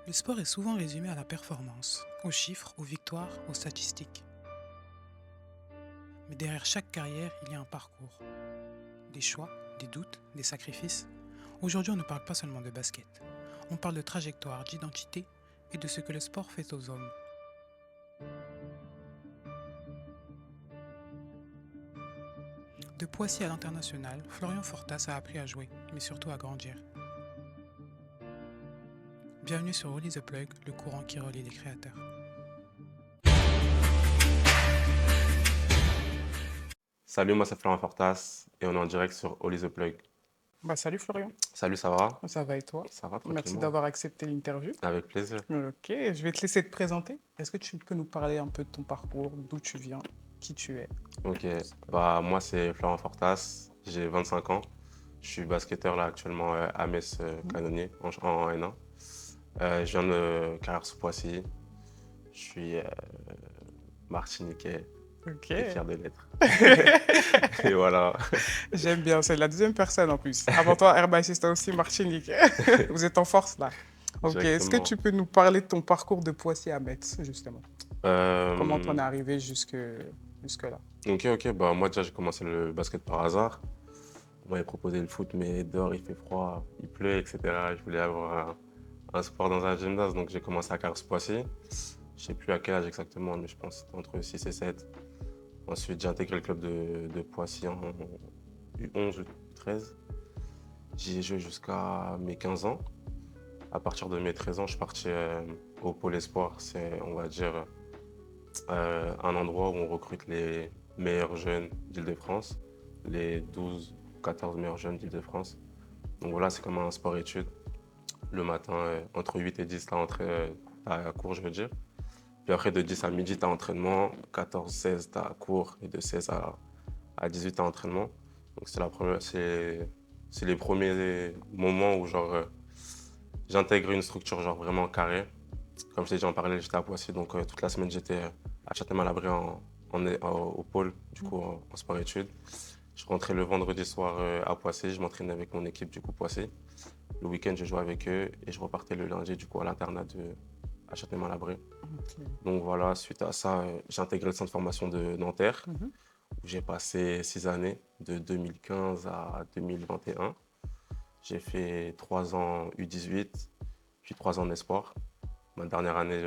Le sport est souvent résumé à la performance, aux chiffres, aux victoires, aux statistiques. Mais derrière chaque carrière, il y a un parcours. Des choix, des doutes, des sacrifices. Aujourd'hui, on ne parle pas seulement de basket. On parle de trajectoire, d'identité et de ce que le sport fait aux hommes. De Poissy à l'international, Florian Fortas a appris à jouer, mais surtout à grandir. Bienvenue sur Holy the Plug, le courant qui relie les créateurs. Salut, moi c'est Florent Fortas et on est en direct sur All is the Plug. Salut Florian, Salut, ça va? ça va et toi? Ça va Merci tranquillement. d'avoir accepté l'interview. Avec plaisir. Ok, je vais te laisser te présenter. Est-ce que tu peux nous parler un peu de ton parcours, d'où tu viens, qui tu es? Ok, moi c'est Florent Fortas, j'ai 25 ans. Je suis basketteur là actuellement à Metz Canonnier en N1. Je viens de Carrière-sous-Poissy. Je suis martiniquais Ok, et fier de l'être. Et voilà, j'aime bien, c'est la deuxième personne en plus. Avant toi, Herba c'était aussi Martinique. Vous êtes en force là. Ok, est-ce que directement. tu peux nous parler de ton parcours de Poissy à Metz, justement? Comment t'en Euh, es arrivé jusque-là? ok, moi déjà j'ai commencé le basket par hasard. On m'avait proposé le foot, mais dehors il fait froid, il pleut, etc. Je voulais avoir un sport dans un gymnase, donc j'ai commencé à Carlos-Poissy. Je sais plus à quel âge exactement, mais je pense que c'était entre 6 et 7. Ensuite, j'ai intégré le club de Poissy en U11 ou U13. J'y ai joué jusqu'à mes 15 ans. À partir de mes 13 ans, je suis parti au Pôle Espoir. C'est, on va dire, un endroit où on recrute les meilleurs jeunes d'Île-de-France, les 12 ou 14 meilleurs jeunes d'Île-de-France. Donc voilà, c'est comme un sport-études. Le matin, entre 8 et 10, tu as cours, je veux dire. Puis après, de 10 à midi, tu as entraînement. 14-16, tu as cours. Et de 16 à 18, tu as entraînement. Donc c'est les premiers moments où j'intègre une structure vraiment carrée. Comme je t'ai dit en parallèle, j'étais à Poissy. Donc toute la semaine, j'étais à Châtenay-Malabry au pôle, du coup, en sport-études. Je rentrais le vendredi soir à Poissy. Je m'entraînais avec mon équipe, du coup, Poissy. Le week-end, je jouais avec eux et je repartais le lundi du coup à l'internat à Châtenay-Malabry. Ok. Donc voilà, suite à ça, j'ai intégré le centre de formation de Nanterre Mhm. où j'ai passé 6 années, de 2015 à 2021. J'ai fait 3 ans U18, puis 3 ans en espoir. Ma dernière année,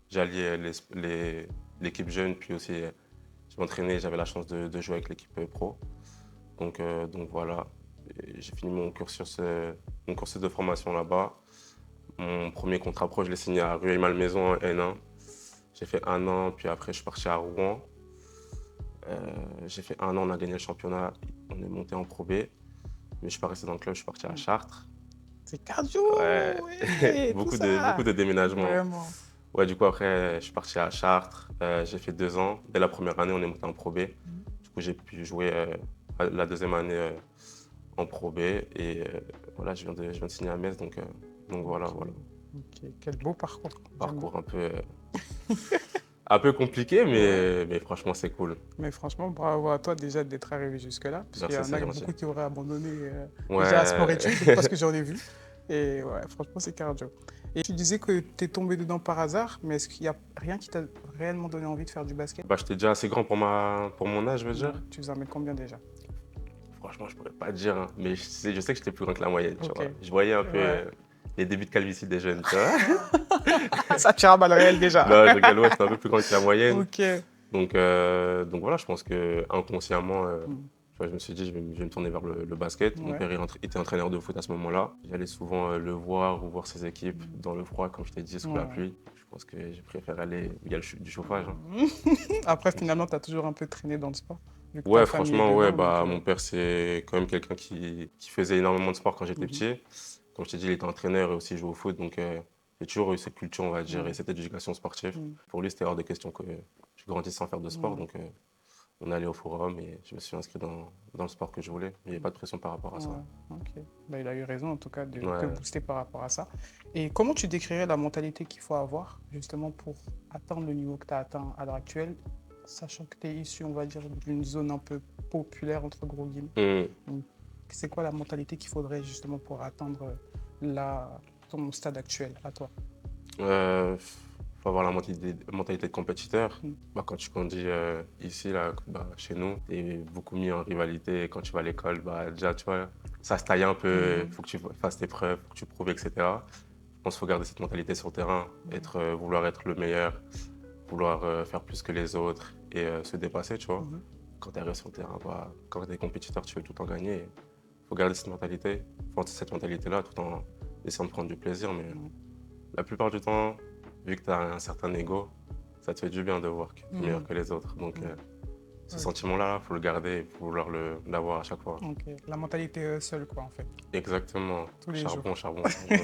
j'alliais l'équipe jeune, puis aussi je m'entraînais, j'avais la chance de jouer avec l'équipe pro. Donc voilà, et j'ai fini mon cursus de formation là-bas. Mon premier contrat pro, je l'ai signé à Rueil-Malmaison en N1. J'ai fait 1 an, puis après je suis parti à Rouen. J'ai fait 1 an, on a gagné le championnat, on est monté en Pro B. Mais je suis pas resté dans le club, je suis parti à Chartres. C'est cardio, Ouais, ouais, tout beaucoup ça. de déménagements. Vraiment. Ouais, du coup après, je suis parti à Chartres. J'ai fait 2 ans. Dès la première année, on est monté en Pro B. Mhm. Du coup, j'ai pu jouer la deuxième année en Pro B. Et voilà, je viens de signer à Metz. Donc voilà, Ok, voilà. ok, quel beau parcours. J'aime bien. Parcours un peu compliqué, Ouais. mais franchement, c'est cool. Mais franchement, bravo à toi déjà d'être arrivé jusque-là, parce qu'il y Merci, en c'est a gentil. beaucoup qui auraient abandonné déjà à Ouais, sport-études, parce que j'en ai vu. Et ouais, franchement, c'est cardio. Et tu disais que tu es tombé dedans par hasard, mais est-ce qu'il n'y a rien qui t'a réellement donné envie de faire du basket? j'étais déjà assez grand pour mon âge, je veux Ouais, dire. tu faisais 1 combien déjà? Franchement, je pourrais pas te dire, hein, mais je sais que j'étais plus grand que la moyenne, tu Ok, vois. Je voyais un peu ouais. les débuts de calvitie des jeunes, tu vois. Ça tire à balles réelles déjà. Non, je rigole, ouais, j'étais un peu plus grand que la moyenne. Ok. Donc voilà, je pense que inconsciemment, Hmm. tu vois, je me suis dit, je vais me tourner vers le basket. Mon Ouais. père était entraîneur de foot à ce moment-là. J'allais souvent le voir ou voir ses équipes Hmm. dans le froid, comme je t'ai dit, sous la Ouais. pluie. Je pense que j'ai préféré aller où il y a du chauffage, hein. Hmm. Après, finalement, tu as toujours un peu traîné dans le sport, vu que ta Ouais, famille est franchement, ouais, dedans, donc... mon père, c'est quand même quelqu'un qui faisait énormément de sport quand j'étais Mhm. petit. Comme je t'ai dit, il était entraîneur et aussi jouait au foot. Donc, j'ai toujours eu cette culture, on va dire, et Ouais. cette éducation sportive. Hmm. Pour lui, c'était hors de question que je grandisse sans faire de sport. Ouais. Donc, on allait au forum et je me suis inscrit dans le sport que je voulais. Il n'y avait pas de pression par rapport à ça. Ouais, ok. Bah, il a eu raison en tout cas de te Ouais. booster par rapport à ça. Et comment tu décrirais la mentalité qu'il faut avoir justement pour atteindre le niveau que tu as atteint à l'heure actuelle, sachant que tu es issu, on va dire, d'une zone un peu populaire, entre gros guillemets. Hum. Donc, c'est quoi la mentalité qu'il faudrait justement pour atteindre là? ton stade actuel à toi? Faut avoir la mentalité de compétiteur. Mm. Quand tu grandis ici, là, chez nous, tu es beaucoup mis en rivalité. Quand tu vas à l'école, déjà, tu vois, ça se taille un peu. Il faut que tu fasses tes preuves, faut que tu prouves, etc. Je pense qu'il faut garder cette mentalité sur le terrain, vouloir être le meilleur, vouloir faire plus que les autres et se dépasser, tu vois. Quand tu arrives sur le terrain, quand tu es compétiteur, tu veux tout en gagner. Il faut garder cette mentalité, cette mentalité-là, tout en essayant de prendre du plaisir. Mais la plupart du temps, vu que tu as un certain ego, ça te fait du bien de voir que tu es meilleur que les autres. Donc, ce sentiment-là, il faut le garder et vouloir l'avoir à chaque fois. Ok. La mentalité seule, quoi, en fait. Exactement. Tous les Charbon, jours. charbon, charbon.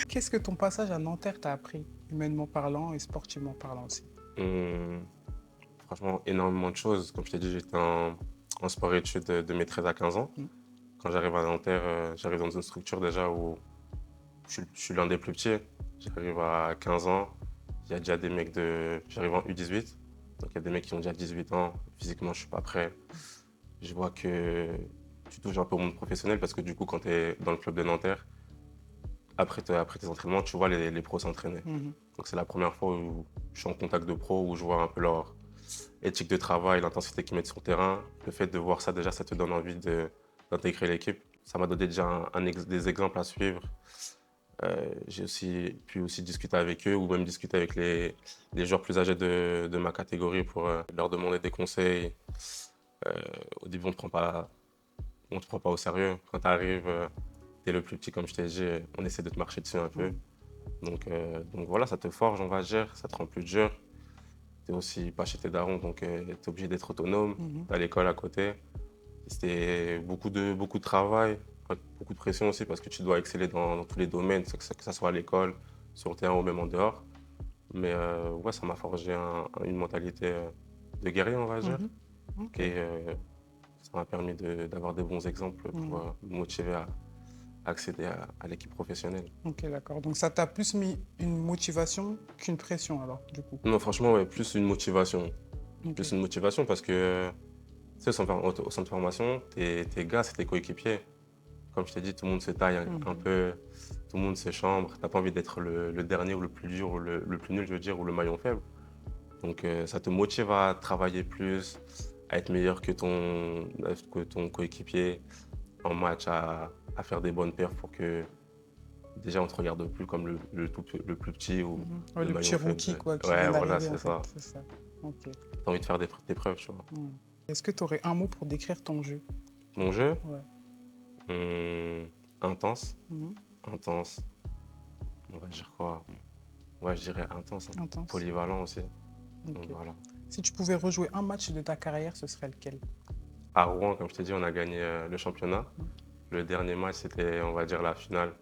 Qu'est-ce que ton passage à Nanterre t'a appris, humainement parlant et sportivement parlant aussi? Hum, Franchement, énormément de choses. Comme je t'ai dit, j'étais en sport-études de mes 13 à 15 ans. Quand j'arrive à Nanterre, j'arrive dans une structure déjà où je suis l'un des plus petits. J'arrive à 15 ans, il y a déjà des mecs de... J'arrive en U18, donc il y a des mecs qui ont déjà 18 ans. Physiquement, je ne suis pas prêt. Je vois que tu touches un peu au monde professionnel parce que du coup, quand tu es dans le club de Nanterre, après tes entraînements, tu vois les pros s'entraîner. Donc c'est la première fois où je suis en contact de pros, où je vois un peu leur éthique de travail, l'intensité qu'ils mettent sur le terrain. Le fait de voir ça, déjà, ça te donne envie d'intégrer l'équipe. Ça m'a donné déjà des exemples à suivre. J'ai aussi pu discuter avec eux ou même discuter avec les joueurs plus âgés de ma catégorie pour leur demander des conseils. Au début, on te prend pas au sérieux. Quand tu arrives, tu es le plus petit, comme je t'ai dit, on essaie de te marcher dessus un peu. Donc voilà, ça te forge, on va dire, ça te rend plus dur. Tu n'es aussi pas chez tes darons, donc tu es obligé d'être autonome. Tu as l'école à côté. C'était beaucoup de travail, beaucoup de pression aussi parce que tu dois exceller dans tous les domaines, que ça soit à l'école, sur le terrain ou même en dehors. Mais ouais, ça m'a forgé une mentalité de guerrier, on va dire. Okay. Et ça m'a permis d'avoir des bons exemples pour me motiver à accéder à l'équipe professionnelle. Ok, d'accord. Donc ça t'a plus mis une motivation qu'une pression alors, du coup? Non, franchement, ouais, plus une motivation. Okay. Plus une motivation parce que tu sais, au centre de formation, tes gars, c'est tes coéquipiers. Comme je t'ai dit, tout le monde se taille un peu, tout le monde se chambre. Tu n'as pas envie d'être le dernier ou le plus dur ou le plus nul, je veux dire, ou le maillon faible. Donc ça te motive à travailler plus, à être meilleur que ton coéquipier en match, à faire des bonnes perfs pour que déjà on te regarde plus comme le plus petit ou Ouais, le petit maillon faible. rookie quoi, qui Ouais, vient voilà, d'arriver, c'est en ça. fait. C'est ça. Okay. Tu as envie de faire tes preuves, tu vois. Est-ce que tu aurais un mot pour décrire ton jeu? Mon jeu? Ouais. Intense. Intense. On va dire quoi? Ouais, je dirais intense. Intense. Polyvalent aussi. Okay. Donc, voilà. Si tu pouvais rejouer un match de ta carrière, ce serait lequel? À Rouen, comme je t'ai dit, on a gagné le championnat. Le dernier match, c'était, on va dire, la finale.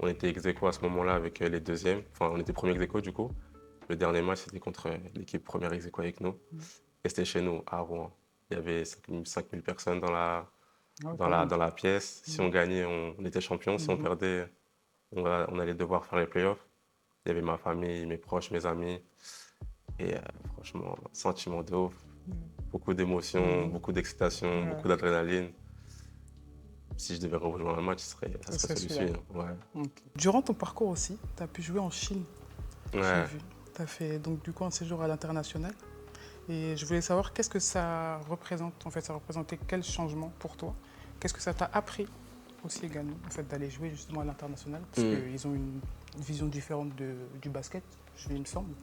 On était ex-aequo à ce moment-là avec les deuxièmes. Enfin, on était premier ex-aequo du coup. Le dernier match, c'était contre l'équipe première ex-aequo avec nous. Et c'était chez nous, à Rouen. Il y avait 5000 personnes dans la pièce. Si on gagnait, on était champion. Si on perdait, on allait devoir faire les playoffs. Il y avait ma famille, mes proches, mes amis. Et franchement, sentiment de ouf. Beaucoup d'émotions, beaucoup d'excitation, beaucoup d'adrénaline. Si je devais rejoindre un match, ça serait celui-ci. Ouais. Okay. Durant ton parcours aussi, tu as pu jouer en Chine. Ouais. J'ai vu. Tu as fait donc, du coup, un séjour à l'international. Et je voulais savoir qu'est-ce que ça représente. En fait, ça représentait quel changement pour toi? Qu'est-ce que ça t'a appris aussi également, en fait, d'aller jouer justement à l'international? Parce qu'ils ont une vision différente du basket, il me semble.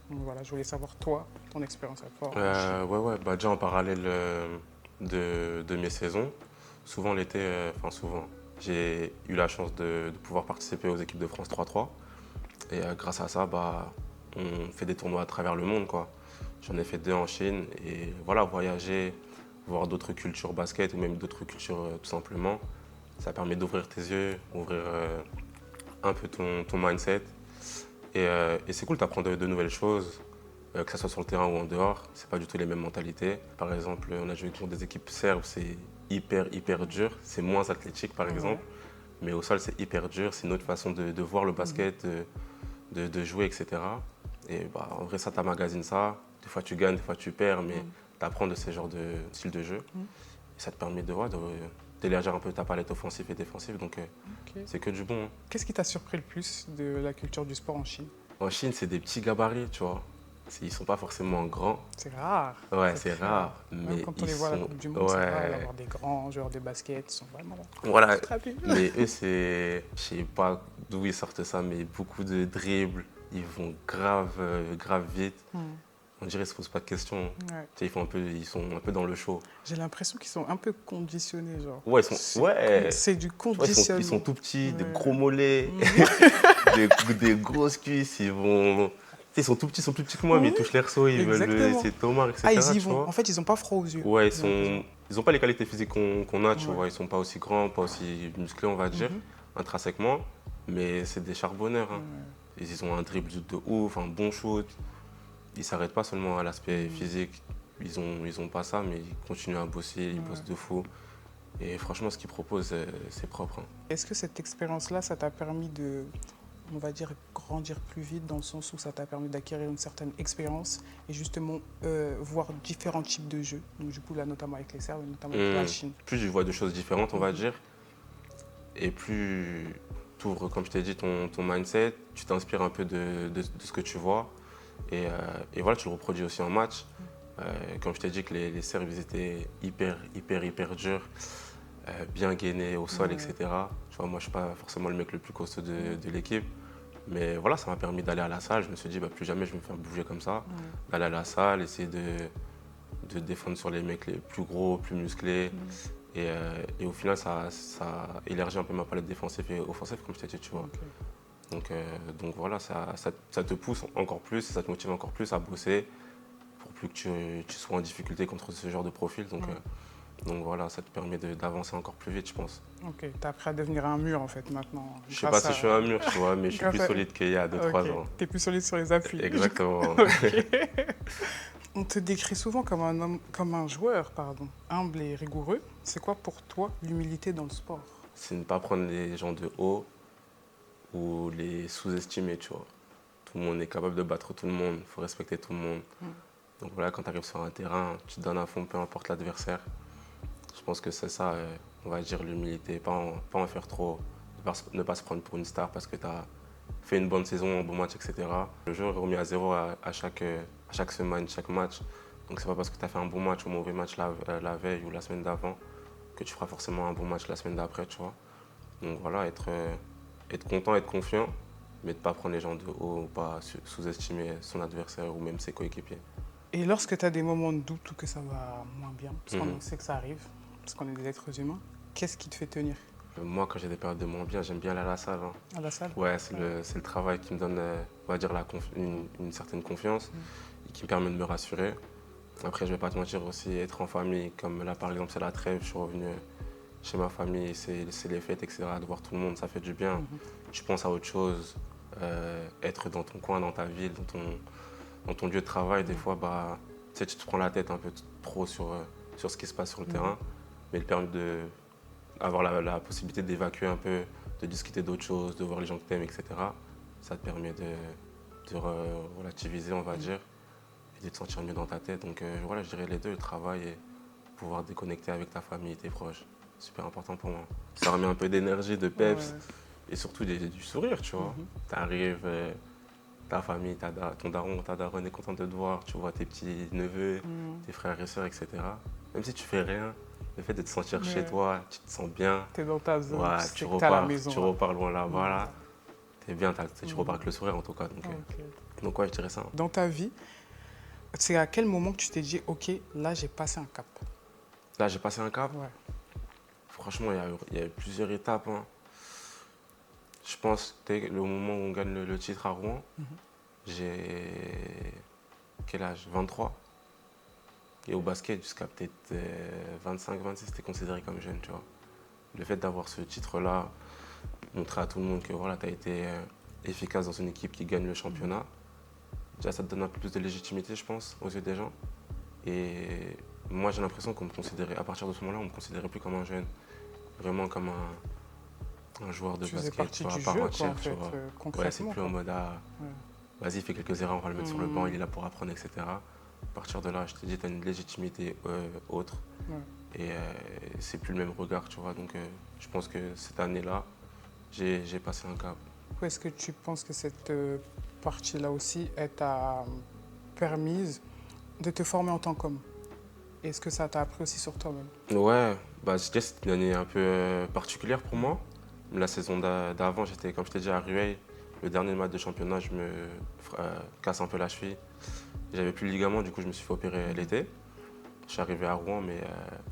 Donc voilà, je voulais savoir toi, ton expérience à toi. Ouais. Déjà en parallèle de mes saisons, souvent l'été, souvent, j'ai eu la chance de pouvoir participer aux équipes de France 3-3. Et grâce à ça, on fait des tournois à travers le monde, quoi. J'en ai fait 2 en Chine et voilà, voyager, voir d'autres cultures basket ou même d'autres cultures tout simplement, ça permet d'ouvrir tes yeux, ouvrir un peu ton mindset. Et c'est cool, tu apprends de nouvelles choses, que ce soit sur le terrain ou en dehors. C'est pas du tout les mêmes mentalités. Par exemple, on a joué contre des équipes serbes, c'est hyper dur. C'est moins athlétique par exemple, mais au sol c'est hyper dur. C'est une autre façon de voir le basket, de jouer, etc. Et en vrai, ça t'emmagasine ça. Des fois tu gagnes, des fois tu perds, mais tu apprends de ces genres de style de jeu. Et ça te permet d'élargir un peu ta palette offensive et défensive. Donc, Ok. c'est que du bon, hein. Qu'est-ce qui t'a surpris le plus de la culture du sport en Chine? En Chine, c'est des petits gabarits, tu vois. Ils sont pas forcément grands. C'est rare, Ouais, c'est c'est très rare, rare. Même mais quand on ils les voit à la sont. Coupe du Monde, c'est rare Ouais. d'avoir des grands joueurs de basket, ils sont vraiment Voilà. très rapides. Mais eux, c'est. Je sais pas d'où ils sortent ça, mais beaucoup de dribbles. Ils vont grave, grave vite. Hmm, On dirait qu'ils se posent pas de questions. ouais. Tu sais, ils sont un peu dans le show. J'ai l'impression qu'ils sont un peu conditionnés, genre. Ouais, ils sont. Ouais. C'est du Ouais, ils sont conditionnement. tout petits, des Ouais. gros mollets, Mhm. des grosses cuisses. Ils vont. Tu sais, ils sont plus petits que moi, mais ils Oui, touchent l'airso, ils veulent exactement. essayer de Tomar, Ah, ils etc. y Tu vont. vois. En fait, ils n'ont pas froid aux yeux, Ouais, j'ai l'impression. ils ont pas les qualités physiques qu'on a, tu Ouais. vois. Ils sont pas aussi grands, pas aussi musclés, on va dire, Mhm. intrinsèquement. Mais c'est des charbonneurs, hein. Ouais. Ils ont un dribble de ouf, un bon shoot. Ils s'arrêtent pas seulement à l'aspect physique. Ils ont pas ça, mais ils continuent à bosser, ils Ouais. bossent de fou. Et franchement, ce qu'ils proposent, c'est propre, hein. Est-ce que cette expérience-là, ça t'a permis de, on va dire, grandir plus vite dans le sens où ça t'a permis d'acquérir une certaine expérience et justement voir différents types de jeux. Donc du coup, là, notamment avec les Serbes et notamment avec la Chine. Plus tu vois de choses différentes, on va dire, et plus tu ouvres, comme je t'ai dit, ton mindset, tu t'inspires un peu de ce que tu vois. Et voilà, tu le reproduis aussi en match. Comme je t'ai dit que les Serbes, ils étaient hyper durs, bien gainés au sol, Ouais. etc. Tu vois, moi, je ne suis pas forcément le mec le plus costaud de l'équipe. Mais voilà, ça m'a permis d'aller à la salle. Je me suis dit, bah, plus jamais je vais me faire bouger comme ça. D'aller à la salle, essayer de défendre sur les mecs les plus gros, plus musclés. Et au final, ça élargit un peu ma palette défensive et offensive, comme je t'ai dit, tu vois. Ok. Donc voilà, ça te pousse encore plus, ça te motive encore plus à bosser pour plus que tu sois en difficulté contre ce genre de profil. Donc voilà, ça te permet d'avancer encore plus vite, je pense. Ok, t'as appris à devenir un mur en fait maintenant. Je sais pas si je suis un mur, tu vois, mais je suis grâce plus à- solide qu'il y a 2-3 Ok, ans. t'es plus solide sur les appuis. Exactement. Ok. On te décrit souvent comme un homme, comme un joueur, pardon, humble et rigoureux. C'est quoi pour toi l'humilité dans le sport? C'est ne pas prendre les gens de haut ou les sous-estimer, tu vois. Tout le monde est capable de battre tout le monde, il faut respecter tout le monde. Donc voilà, quand tu arrives sur un terrain, tu te donnes à fond, peu importe l'adversaire. Je pense que c'est ça, on va dire, l'humilité. Pas en faire trop, ne pas se prendre pour une star parce que tu as fait une bonne saison, un bon match, etc. Le jeu est remis à zéro à chaque semaine, chaque match. Donc c'est pas parce que tu as fait un bon match ou un mauvais match la veille ou la semaine d'avant que tu feras forcément un bon match la semaine d'après, tu vois. Donc voilà, être content, être confiant, mais de ne pas prendre les gens de haut ou pas sous-estimer son adversaire ou même ses coéquipiers. Et lorsque tu as des moments de doute ou que ça va moins bien, parce qu'on sait que ça arrive, parce qu'on est des êtres humains, qu'est-ce qui te fait tenir Moi, quand j'ai des périodes de moins bien, j'aime bien aller à la salle, hein. à la salle? Ouais, c'est le travail qui me donne, on va dire, une certaine confiance et qui me permet de me rassurer. Après, je vais pas te mentir aussi, être en famille, comme là par exemple, c'est la trêve, je suis revenu chez ma famille, c'est les fêtes, etc. De voir tout le monde, ça fait du bien. Tu penses à autre chose, être dans ton coin, dans ta ville, dans ton lieu de travail, des fois, bah, tu sais, tu te prends la tête un peu trop sur ce qui se passe sur le terrain, mais le permet d'avoir la possibilité d'évacuer un peu, de discuter d'autres choses, de voir les gens que tu aimes, etc. Ça te permet de relativiser, on va dire, et de te sentir mieux dans ta tête. Donc voilà, je dirais les deux, le travail et pouvoir déconnecter avec ta famille, tes proches. Super important pour moi. Ça remet un peu d'énergie, de peps Ouais. et surtout du sourire, tu vois. Tu arrives, ta famille, ton daron, ta daronne est contente de te voir, tu vois tes petits neveux, tes frères et sœurs, etc. Même si tu fais rien, le fait de te sentir chez Ouais. toi, tu te sens bien, T'es dans ta zone, ouais, tu sais que t'es à la maison. tu là. repars loin là-bas, là, t'es bien, tu repars avec le sourire en tout cas. Ok. Donc ouais, je dirais ça. Dans ta vie, c'est à quel moment que tu t'es dit, ok, là j'ai passé un cap? Là, j'ai passé un cap. Ouais. Franchement, il y a eu plusieurs étapes, hein. Je pense que le moment où on gagne le titre à Rouen, j'ai quel âge? 23. Et au basket, jusqu'à peut-être 25, 26, c'était considéré comme jeune, tu vois. Le fait d'avoir ce titre-là, montrer à tout le monde que voilà, tu as été efficace dans une équipe qui gagne le championnat, déjà ça te donne un peu plus de légitimité, je pense, aux yeux des gens. Et moi, j'ai l'impression qu'on me considérait, à partir de ce moment-là, on me considérait plus comme un jeune, vraiment comme un joueur de Tu faisais basket, partie tu vois, à du part jeu, quoi, entière, en tu fait, vois. Ouais, c'est concrètement. plus en quoi. mode, Ouais. vas-y, fais quelques erreurs, on va le mettre sur le banc, il est là pour apprendre, etc. À partir de là, je te dis, tu as une légitimité autre. Ouais. et c'est plus le même regard, tu vois. Donc je pense que cette année-là, j'ai passé un cap. Ou est-ce que tu penses que cette partie-là aussi, elle t'a permise de te former en tant qu'homme? Est-ce que ça t'a appris aussi sur toi-même? Ouais, bah, c'était une année un peu particulière pour moi. La saison d'avant, j'étais, comme je t'ai dit, à Rueil. Le dernier match de championnat, je me casse un peu la cheville. J'avais plus le ligament, du coup, je me suis fait opérer l'été. Je suis arrivé à Rouen, mais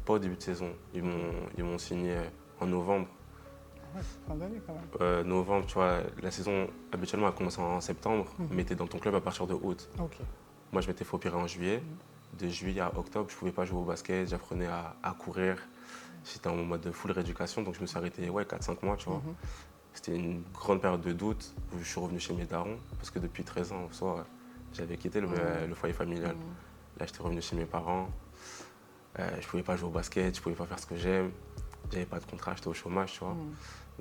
pas au début de saison. Ils m'ont signé en novembre. Ouais, fin d'année quand même. Novembre, tu vois, la saison, habituellement, elle commence en septembre, mais t'es dans ton club à partir de août. Ok. Moi, je m'étais fait opérer en juillet. De juillet à octobre, je ne pouvais pas jouer au basket, j'apprenais à courir. J'étais en mode de full rééducation, donc je me suis arrêté 4-5 mois, tu vois. C'était une grande période de doute où je suis revenu chez mes darons, parce que depuis 13 ans, en soi, j'avais quitté le foyer familial. Là, j'étais revenu chez mes parents. Je ne pouvais pas jouer au basket, je ne pouvais pas faire ce que j'aime. J'avais pas de contrat, j'étais au chômage, tu vois.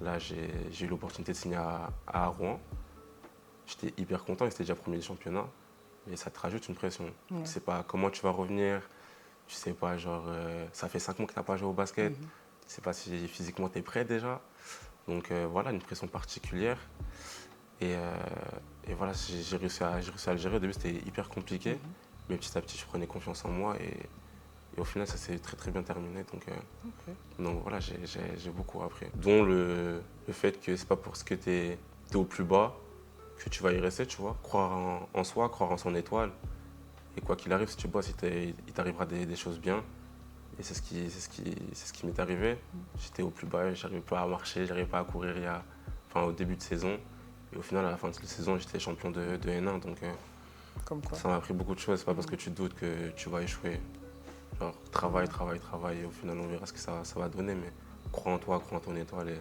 Là, j'ai eu l'opportunité de signer à Rouen. J'étais hyper content, c'était déjà premier du championnat. Mais ça te rajoute une pression. Tu ne sais pas comment tu vas revenir. Tu sais pas, genre, ça fait 5 mois que tu n'as pas joué au basket. Tu ne sais pas si physiquement tu es prêt déjà. Donc voilà, une pression particulière. Et, voilà, j'ai réussi à le gérer. Au début, c'était hyper compliqué. Mais petit à petit, je prenais confiance en moi. Et au final, ça s'est très très bien terminé. Donc voilà, j'ai beaucoup appris. Dont le fait que c'est pas parce que tu es au plus bas que tu vas y rester, tu vois. Croire en soi, croire en son étoile. Et quoi qu'il arrive, si tu bosses, il t'arrivera des choses bien. Et c'est ce qui m'est arrivé. J'étais au plus bas, j'arrivais pas à marcher, j'arrivais pas à courir au début de saison. Et au final, à la fin de la saison, j'étais champion de N1. Donc Comme quoi. ça m'a appris beaucoup de choses. C'est pas parce que tu doutes que tu vas échouer. Genre, travaille, travaille, travaille. Et au final, on verra ce que ça va donner. Mais crois en toi, crois en ton étoile et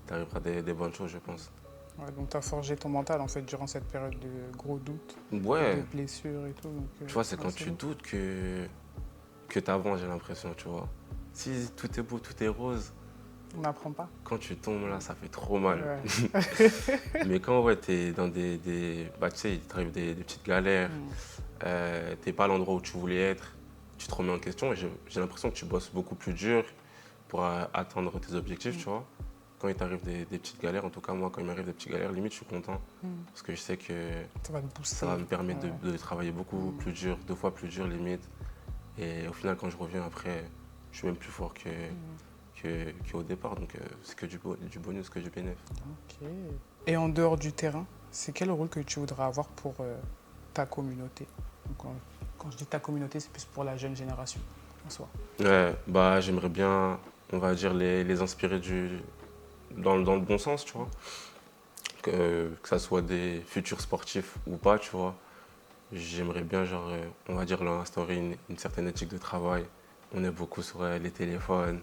t'arriveras des bonnes choses, je pense. Ouais, donc tu as forgé ton mental en fait durant cette période de gros doutes, de Ouais, blessures et tout. Donc, tu vois, c'est quand c'est tu bon. doutes que tu avances, j'ai l'impression, tu vois. Si tout est beau, tout est rose, On n'apprend pas. quand tu tombes là, ça fait trop mal. Ouais. Mais quand ouais, tu es dans bah, tu sais, il t'arrive des petites galères, t'es pas à l'endroit où tu voulais être, tu te remets en question et j'ai l'impression que tu bosses beaucoup plus dur pour atteindre tes objectifs, tu vois. Quand il t'arrive des petites galères, en tout cas moi, quand il m'arrive des petites galères, limite je suis content parce que je sais que Ça va te booster. ça va me permettre Ouais. de travailler beaucoup plus dur, 2 fois plus dur limite. Et au final, quand je reviens après, je suis même plus fort qu'au départ. Donc c'est que du bonus, que du bénéfice. Ok. Et en dehors du terrain, c'est quel rôle que tu voudrais avoir pour ta communauté? Donc, quand je dis ta communauté, c'est plus pour la jeune génération en soi. Ouais, bah, j'aimerais bien, on va dire, les inspirer dans le bon sens, tu vois. Que ça soit des futurs sportifs ou pas, tu vois. J'aimerais bien, genre, on va dire, leur instaurer une certaine éthique de travail. On est beaucoup sur les téléphones,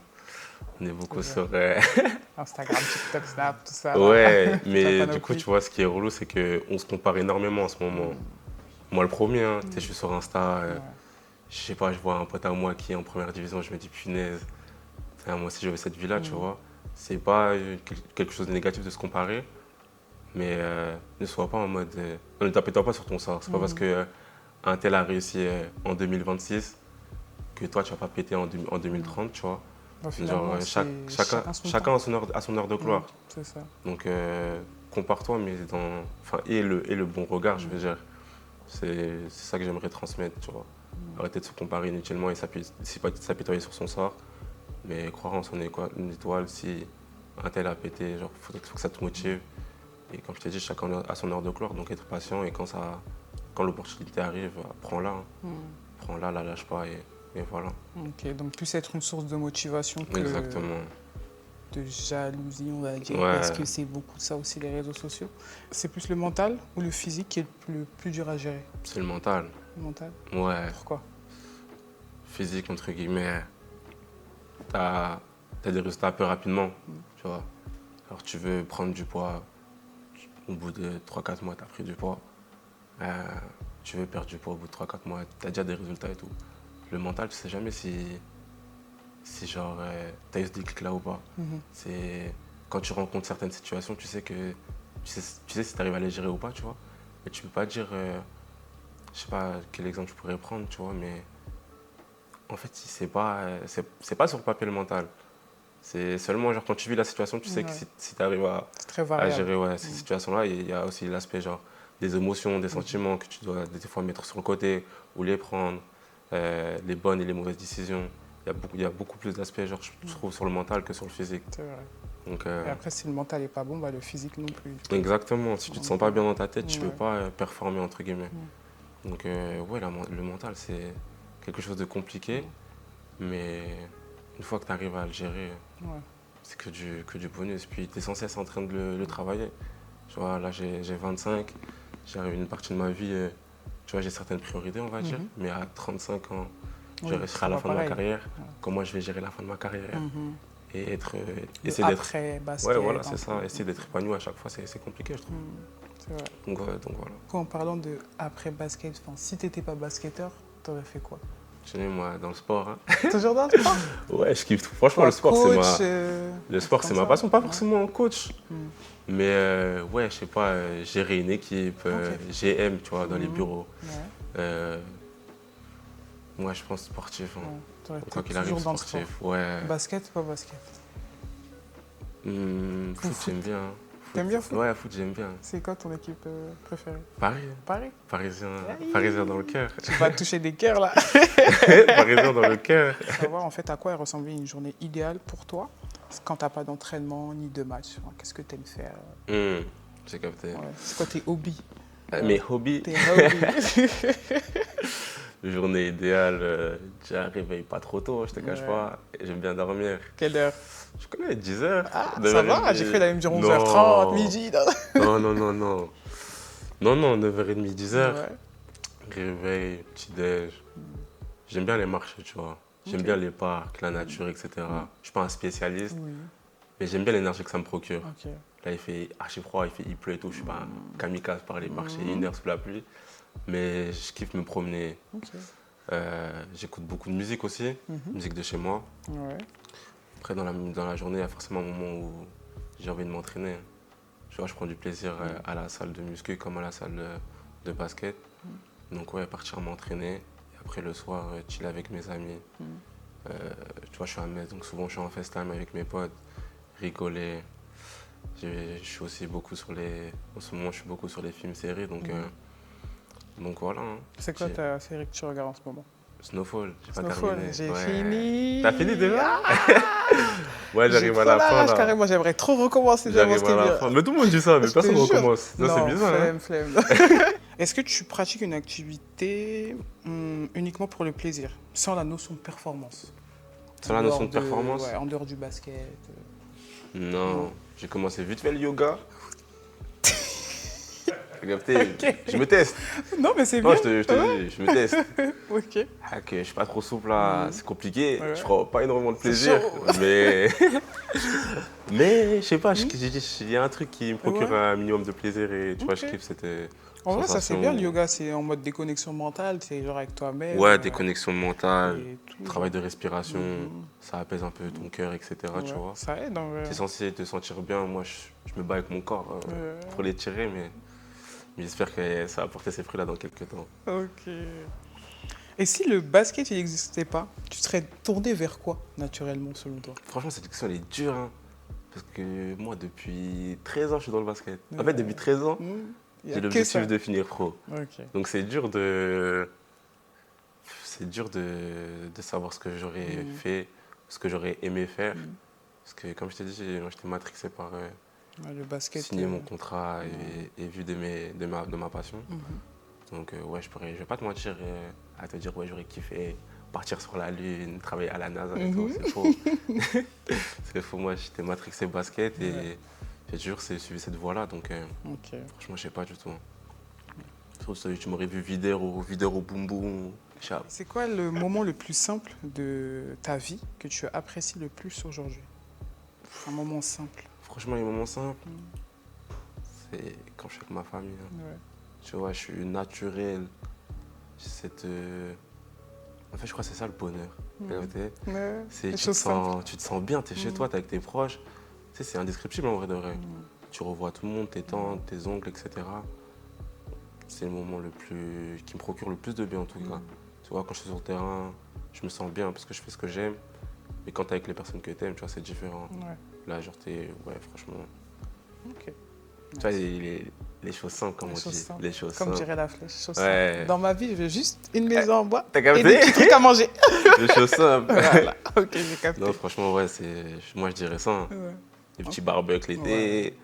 on est beaucoup C'est-à-dire sur... Instagram, TikTok, Snap, tout ça là. Ouais, Toute la mais du coup, panoplie. tu vois, ce qui est relou, c'est qu'on se compare énormément en ce moment. Moi, le premier, hein, tu sais, je suis sur Insta, Ouais. je sais pas, je vois un pote à moi qui est en première division, je me dis, punaise, enfin, moi aussi, je veux cette vie-là, tu vois. C'est pas quelque chose de négatif de se comparer, mais ne sois pas en mode. Ne tape-toi pas sur ton sort. C'est pas parce que un tel a réussi en 2026 que toi, tu vas pas péter en 2030, tu vois. Bah, Genre, finalement, c'est chacun son chacun temps. a son heure de gloire. C'est ça. Donc, compare-toi, mais enfin, et le bon regard, je veux dire. C'est ça que j'aimerais transmettre, tu vois. Arrêter de se comparer inutilement et s'apitoyer sur son sort, mais croire en son étoile. Si un tel a pété, genre, faut que ça te motive. Et comme je t'ai dit, chacun a son heure de gloire, donc être patient et quand l'opportunité arrive, prends-la. Prends-la, la lâche pas et voilà. Ok, donc plus être une source de motivation que Exactement. de jalousie, on va dire, parce Ouais, que c'est beaucoup ça aussi les réseaux sociaux. C'est plus le mental ou le physique qui est le plus dur à gérer? c'est le mental. Le mental. Ouais, Pourquoi? physique, entre guillemets, t'as des résultats un peu rapidement, tu vois. Alors tu veux prendre du poids, au bout de 3-4 mois, tu as pris du poids. Tu veux perdre du poids au bout de 3-4 mois, tu as déjà des résultats et tout. Le mental, tu sais jamais si genre, tu as eu ce déclic-là ou pas. C'est quand tu rencontres certaines situations, tu sais si tu arrives à les gérer ou pas, tu vois. Mais tu peux pas dire, je sais pas quel exemple je pourrais prendre, tu vois, mais En fait, c'est pas sur le papier le mental. C'est seulement genre quand tu vis la situation, tu sais que Ouais. si tu arrives C'est très à variable. gérer ces situations-là, il y a aussi l'aspect genre des émotions, des sentiments que tu dois des fois mettre sur le côté ou les prendre, les bonnes et les mauvaises décisions. Il y a beaucoup plus d'aspects genre je trouve sur le mental que sur le physique. C'est vrai. Donc Et après, si le mental n'est pas bon, bah, le physique non plus. Du coup. exactement, si tu te sens pas bien dans ta tête, tu peux Ouais. pas performer entre guillemets. Donc ouais, le mental c'est quelque chose de compliqué, mais une fois que tu arrives à le gérer, Ouais. c'est que du bonus. Puis tu es sans cesse en train de le travailler. Tu vois, là j'ai 25, j'arrive une partie de ma vie, tu vois, j'ai certaines priorités, on va dire, mais à 35 ans, je Oui, serai ça à la va fin de ma pareil. carrière. Comment je vais gérer la fin de ma carrière et Le essayer d'être. après Ouais, basket. voilà, Un c'est peu. ça, essayer d'être épanoui à chaque fois, c'est compliqué, je trouve. C'est vrai. Donc voilà. En parlant de après basket, si tu n'étais pas basketteur, tu aurais fait quoi? Je suis né, moi, dans le sport. Hein. Toujours dans le sport? Ouais, je kiffe tout. Franchement, Toi, le sport, coach, le un truc sport, comme c'est ma ça? passion. Pas Ouais. forcément coach, mais ouais, je sais pas, gérer une équipe, Ok. GM, tu vois, dans les bureaux. Ouais. Euh, moi, je pense sportif. Hein. Ouais. Tu aurais Quoi été qu'il arrive, toujours dans le sport. sportif. Ouais. Basket, pas basket. Foot, foot. j'aime bien. Hein. T'aimes bien foot? Ouais, foot, j'aime bien. C'est quoi ton équipe préférée? Paris. Paris. Parisien, Aïe. Parisien dans le cœur. Tu vas toucher des cœurs là. Parisien dans le cœur. Savoir en fait à quoi ressemblait une journée idéale pour toi quand t'as pas d'entraînement ni de match. Enfin, qu'est-ce que t'aimes faire? J'ai capté. Ouais. C'est quoi tes hobbies? Mes hobbies, Tes hobbies. journée idéale, déjà réveille pas trop tôt, je te cache Ouais. pas. Et j'aime bien dormir. Quelle heure? Je connais 10 heures. Ah, ça va, j'ai cru la même dire 11h30, midi. Non, non, non, non. Non, non, 9h30, 10h. Ouais. Réveil, petit-déj. J'aime bien les marchés, tu vois. J'aime Ok. bien les parcs, la nature, etc. Je suis pas un spécialiste, Oui. mais j'aime bien l'énergie que ça me procure. Ok. Là, il fait archi froid, il pleut et tout. Je suis pas un kamikaze par les marchés, 1 heure sous la pluie. Mais je kiffe me promener. Ok. J'écoute beaucoup de musique aussi, musique de chez moi. Ouais. Après, dans la journée, il y a forcément un moment où j'ai envie de m'entraîner. Tu vois, je prends du plaisir à la salle de muscu comme à la salle de basket. Donc, ouais, partir m'entraîner. Et après, le soir, chiller avec mes amis. Tu vois, je suis à Metz, donc souvent, je suis en FaceTime avec mes potes, rigoler. Je suis aussi beaucoup sur les. En ce moment, je suis beaucoup sur les films, séries. Donc voilà. Hein. C'est quoi ta série que tu regardes en ce moment? Snowfall, j'ai pas Snowfall, terminé. j'ai Ouais. fini. T'as fini déjà? Ah, Ouais, j'ai j'arrive trop à la la fin rage, là. carrément, j'aimerais trop recommencer. J'arrive à la fin. Mais tout le monde dit ça, mais Je te personne ne jure. recommence. Non, c'est bizarre. Hein. Flemme. Est-ce que tu pratiques une activité uniquement pour le plaisir, sans la notion de performance? Sur la notion de performance? Ouais, en dehors du basket. Non, j'ai commencé vite fait le yoga. T'as capté? Je me teste. Non, mais c'est Non, bien. je te dis, je me teste. Ok. Ah, que je suis pas trop souple là, c'est compliqué. Ouais. Je prends pas énormément de C'est plaisir. chaud. Mais je sais pas, il y a un truc qui me procure Ouais. un minimum de plaisir et tu vois, je Ok. kiffe cette En vrai, ça c'est sensation. bien le yoga, c'est en mode déconnexion mentale, c'est genre avec toi-même. Ouais, des connexions mentales, et tout, travail genre. de respiration, ça apaise un peu ton cœur, etc. Tu Ouais, vois. ça aide en vrai. Tu es censé te sentir bien. Moi, je me bats avec mon corps pour l'étirer, mais j'espère que ça va porter ses fruits là dans quelques temps. Ok. Et si le basket il n'existait pas, tu serais tourné vers quoi naturellement selon toi? Franchement, cette question, elle est dure. Hein, parce que moi, depuis 13 ans, je suis dans le basket. En fait, depuis 13 ans, Il y a j'ai que l'objectif ça. de finir pro. Ok. Donc, c'est dur de savoir ce que j'aurais fait, ce que j'aurais aimé faire. Parce que, comme je t'ai dit, moi, j'étais matrixé par Ouais, le basket. signer mon contrat et vu de ma passion. Donc, ouais, je vais pas te mentir à te dire, ouais, j'aurais kiffé partir sur la Lune, travailler à la NASA et tout. C'est faux. C'est faux. Moi, j'étais matrixé basket et j'ai toujours suivi cette voie-là. Donc, Ok. franchement, je sais pas du tout. Sauf tu m'aurais vu vidéo boum boum. C'est quoi le moment le plus simple de ta vie que tu apprécies le plus aujourd'hui? Un moment simple. Franchement, les moments simples, c'est quand je suis avec ma famille. Hein. Ouais. Tu vois, je suis naturel. J'ai cette. En fait, je crois que c'est ça le bonheur. Ouais. C'est, Les choses simples. tu te sens bien, tu es chez toi, tu es avec tes proches. Tu sais, c'est indescriptible en vrai de vrai. Tu revois tout le monde, tes tantes, tes oncles, etc. C'est le moment qui me procure le plus de bien en tout cas. Tu vois, quand je suis sur le terrain, je me sens bien parce que je fais ce que j'aime. Mais quand t'es avec les personnes que t'aimes, tu vois, c'est différent. Ouais. Là, genre, ouais, franchement. Ok. Tu vois, Nice. les choses simples, comme Les on choses dit. simples. Les choses Comme simples. dirait la flèche, choses simples. Ouais. Dans ma vie, je veux juste une maison en bois T'as et des capté? petits trucs à manger. Les choses simples. Voilà. Ok, j'ai capté. Non, franchement, ouais, moi, je dirais ça, hein. Ouais. Les petits Ok. barbecues Ouais. l'été,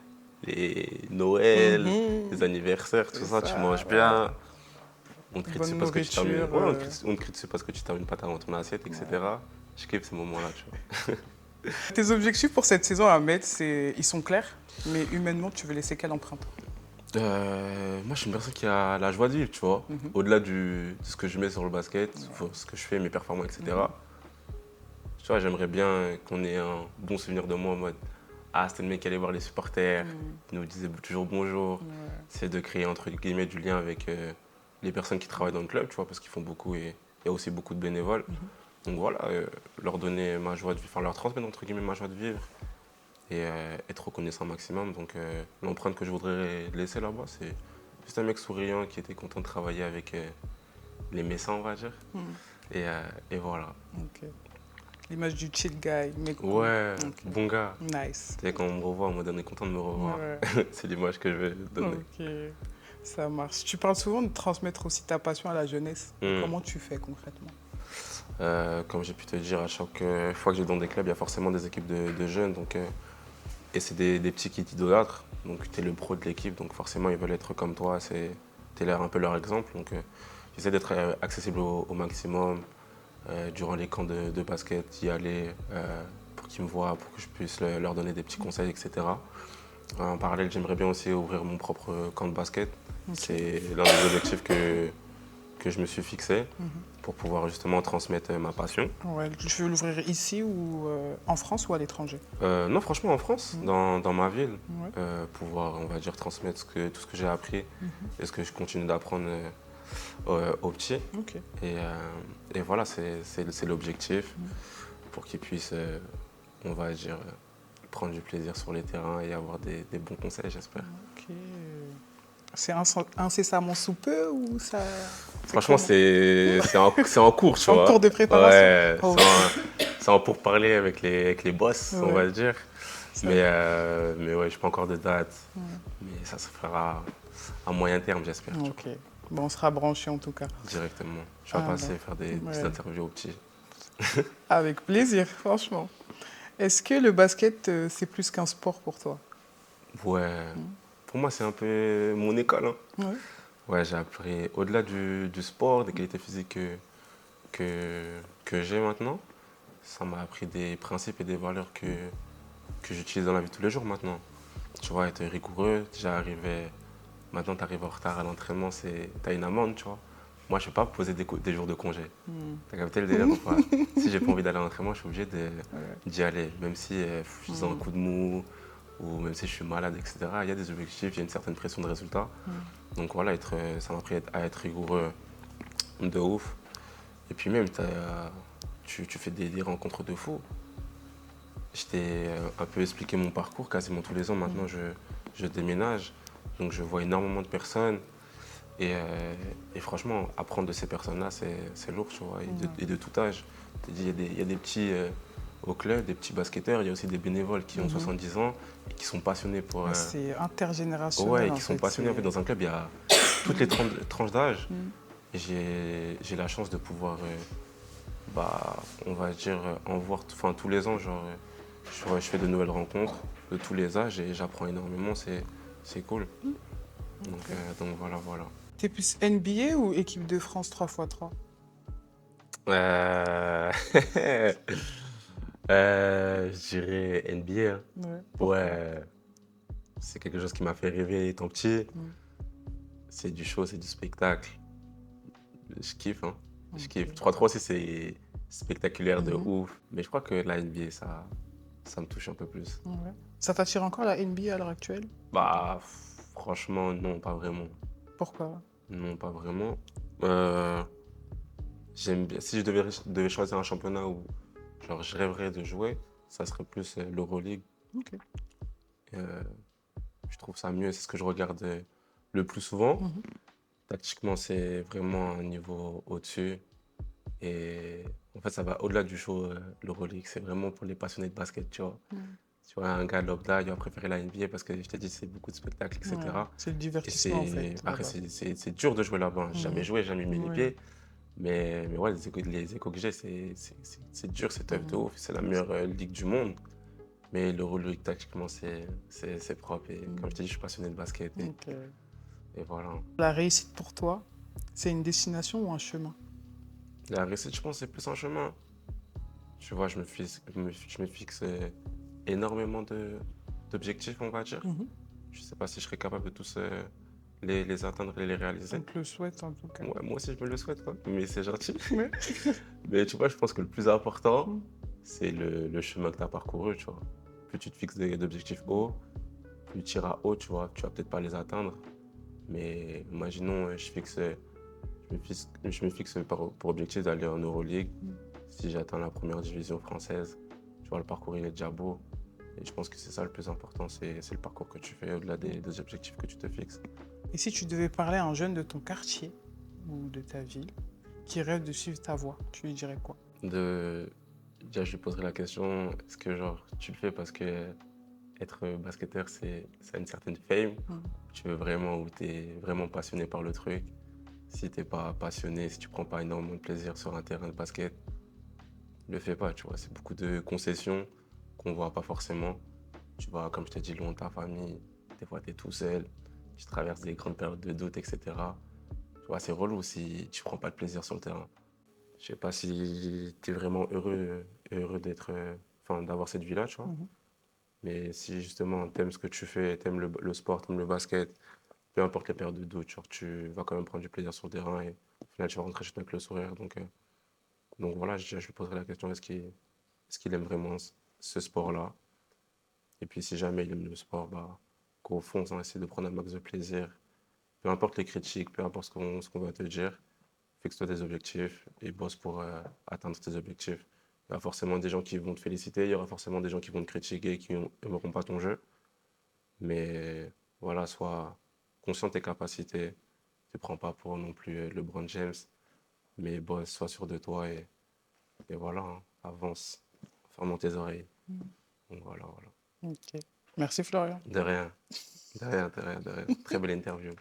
les Noël, les Mhm. anniversaires, tout C'est ça, tu ça, manges ouais. bien. On te crie dessus Bonne parce que tu termines. nourriture. Ouais, on te crie dessus parce que tu termines pas dans ton assiette, etc. Je kiffe ces moments-là, tu vois. Tes objectifs pour cette saison à Metz, ils sont clairs, mais humainement, tu veux laisser quelle empreinte? Moi, je suis une personne qui a la joie de vivre, tu vois. Mhm. Au-delà de ce que je mets sur le basket, Ouais. ce que je fais, mes performances, etc. Tu vois, j'aimerais bien qu'on ait un bon souvenir de moi en mode ah, c'était le mec qui allait voir les supporters, Mhm. qui nous disait toujours bonjour. Ouais. C'est de créer entre guillemets du lien avec les personnes qui travaillent dans le club, tu vois, parce qu'ils font beaucoup et il y a aussi beaucoup de bénévoles. Donc voilà, leur donner ma joie de vivre, enfin leur transmettre entre guillemets ma joie de vivre et être reconnaissant au maximum. Donc l'empreinte que je voudrais laisser là-bas, c'est juste un mec souriant qui était content de travailler avec les Messins, on va dire. Mhm. Et voilà. Ok. L'image du chill guy, mec cool. Ouais, Ok. bon gars. Nice. Tu sais, quand on me revoit, on est content de me revoir. Ouais. C'est l'image que je vais donner. Ok. Ça marche. Tu parles souvent de transmettre aussi ta passion à la jeunesse. Mm. Comment tu fais concrètement? Comme j'ai pu te dire, à chaque fois que je vais dans des clubs, il y a forcément des équipes de jeunes. Donc, et c'est des petits qui t'idolâtrent. Donc tu es le pro de l'équipe, donc forcément ils veulent être comme toi. Tu es un peu leur exemple. Donc j'essaie d'être accessible au maximum. Durant les camps de basket, y aller pour qu'ils me voient, pour que je puisse leur donner des petits conseils, etc. En parallèle, j'aimerais bien aussi ouvrir mon propre camp de basket. Ok. C'est l'un des objectifs que je me suis fixé Mhm. pour pouvoir justement transmettre ma passion. Ouais, tu veux l'ouvrir ici ou en France ou à l'étranger? Non, franchement, en France, Mhm. dans ma ville, Ouais. pouvoir, on va dire, transmettre tout ce que j'ai appris Mhm. et ce que je continue d'apprendre aux petits. Ok. Et voilà, c'est l'objectif Mhm. pour qu'ils puissent, on va dire, prendre du plaisir sur les terrains et avoir des bons conseils, j'espère. Ok. C'est incessamment sous peu ou ça... Franchement, comment? c'est en cours, tu C'est en vois. cours de préparation. Ouais, Oh, c'est en pourparler avec les boss, on ouais. va dire. Ça- Mais ouais, je n'ai pas encore de date. Ouais. Mais ça se fera à moyen terme, j'espère, tu vois, Ok. Bon, on sera branché en tout cas. directement. Je vais Ah, passer bah. faire des petites Ouais. interviews aux petits. Avec plaisir, franchement. Est-ce que le basket, c'est plus qu'un sport pour toi? Ouais, pour moi, c'est un peu mon école, hein. Ouais. Ouais, j'ai appris, au-delà du sport, des qualités physiques que j'ai maintenant, ça m'a appris des principes et des valeurs que j'utilise dans la vie de tous les jours maintenant. Tu vois, être rigoureux, déjà arriver, maintenant tu arrives en retard à l'entraînement, t'as une amende, tu vois. Moi, je ne vais pas poser des jours de congé. Hmm. T'as capté le délire ou pas? Si j'ai pas envie d'aller à l'entraînement, je suis obligé Ouais. d'y aller, même si je suis un coup de mou ou même si je suis malade, etc. Il y a des objectifs, il y a une certaine pression de résultat. Donc voilà, ça m'a appris à être rigoureux de ouf. Et puis même, tu fais des rencontres de fous. Je t'ai un peu expliqué mon parcours, quasiment tous les ans maintenant je déménage. Donc je vois énormément de personnes. Et franchement, apprendre de ces personnes-là, c'est lourd, tu vois, et de tout âge. Je t'ai dit, il y a des petits au club, des petits basketteurs, il y a aussi des bénévoles qui ont 70 ans et qui sont passionnés pour... C'est ouais, intergénérationnel et en qui sont fait. passionnés. En fait, dans un club, il y a toutes les tranches d'âge. Mm. Et j'ai la chance de pouvoir, on va dire, en voir tous les ans. Genre, je fais de nouvelles rencontres de tous les âges et j'apprends énormément. C'est cool. Donc voilà, voilà. T'es plus NBA ou équipe de France 3x3? Euh, je dirais NBA, hein. Ouais. Pourquoi? Ouais, c'est quelque chose qui m'a fait rêver étant petit. Mm. C'est du show, c'est du spectacle. Je kiffe, hein. Je Ok. kiffe. 3-3 aussi, c'est spectaculaire de Mhm. ouf. Mais je crois que la NBA, ça me touche un peu plus. Ouais. Ça t'attire encore la NBA à l'heure actuelle? Bah, franchement, non, pas vraiment. Pourquoi? Non, pas vraiment. Euh, J'aime bien. Si je devais choisir un championnat où genre, je rêverais de jouer, ça serait plus l'Euroleague. Ok. Euh, je trouve ça mieux, c'est ce que je regarde le plus souvent. Mhm. Tactiquement, c'est vraiment un niveau au-dessus. Et En fait, ça va au-delà du show, l'Euroleague. C'est vraiment pour les passionnés de basket, tu vois. Mm. Tu vois, un gars lambda, il va préférer la NBA parce que je t'ai dit, c'est beaucoup de spectacles, Ouais, etc. c'est le Et divertissement en fait c'est. Après, là-bas. c'est dur de jouer là-bas, hein. J'ai jamais Mhm. joué, jamais mis les Oui. pieds. Mais ouais, les échos que j'ai, c'est dur, c'est tough de Mhm. ouf. C'est la meilleure ligue du monde. Mais l'Euroleague, tactiquement, c'est propre. Et comme je t'ai dit, je suis passionné de basket. Ok. Et voilà. La réussite pour toi, c'est une destination ou un chemin? La réussite, je pense, c'est plus un chemin. Tu vois, je me fixe énormément d'objectifs, on va dire. Mhm. Je sais pas si je serais capable de tous les atteindre et les On réaliser. te le souhaite en tout cas. Ouais, moi aussi, je me le souhaite, quoi. Mais c'est gentil. Ouais. Mais tu vois, je pense que le plus important, Mhm. c'est le chemin que tu as parcouru, tu vois. Plus tu te fixes des objectifs hauts, plus tu iras haut, tu vois. Tu vas peut-être pas les atteindre. Mais imaginons, je me fixe pour objectif d'aller en Euroleague. Si j'atteins la première division française, tu vois, le parcours, il est déjà beau. Et je pense que c'est ça le plus important, c'est le parcours que tu fais au-delà des objectifs que tu te fixes. Et si tu devais parler à un jeune de ton quartier ou de ta ville qui rêve de suivre ta voie, tu lui dirais quoi? De, déjà, je lui poserai la question, est-ce que genre, tu le fais parce que être basketteur, ça a une certaine fame, Mhm. tu veux vraiment, ou tu es vraiment passionné par le truc. Si t'es pas passionné, si tu prends pas énormément de plaisir sur un terrain de basket, le fais pas, tu vois. C'est beaucoup de concessions qu'on voit pas forcément. Tu vois, comme je t'ai dit, loin de ta famille, des fois tu es tout seul, tu traverses des grandes périodes de doute, etc. Tu vois, c'est relou si tu prends pas de plaisir sur le terrain. Je sais pas si tu es vraiment heureux d'être, enfin, d'avoir cette vie-là, tu vois. Mhm. Mais si justement t'aimes ce que tu fais, t'aimes le sport, t'aimes le basket, peu importe les périodes de doute, genre, tu vas quand même prendre du plaisir sur le terrain et au final tu vas rentrer chez toi avec le sourire. Donc voilà, je lui poserai la question, est-ce qu'il aime vraiment ce sport-là? Et puis si jamais il aime le sport, bah, qu'au fond, on essaie de prendre un max de plaisir. Peu importe les critiques, peu importe ce qu'on va te dire, fixe-toi des objectifs et bosse pour atteindre tes objectifs. Il y aura forcément des gens qui vont te féliciter, il y aura forcément des gens qui vont te critiquer, qui n'aimeront pas ton jeu. Mais voilà, sois conscient de tes capacités. Ne te prends pas pour non plus LeBron James, mais bosse, sois sûr de toi et voilà, hein, avance, ferme tes oreilles. Donc voilà, voilà. Ok. Merci Florian. De rien, de rien, de rien, de rien. Très belle interview.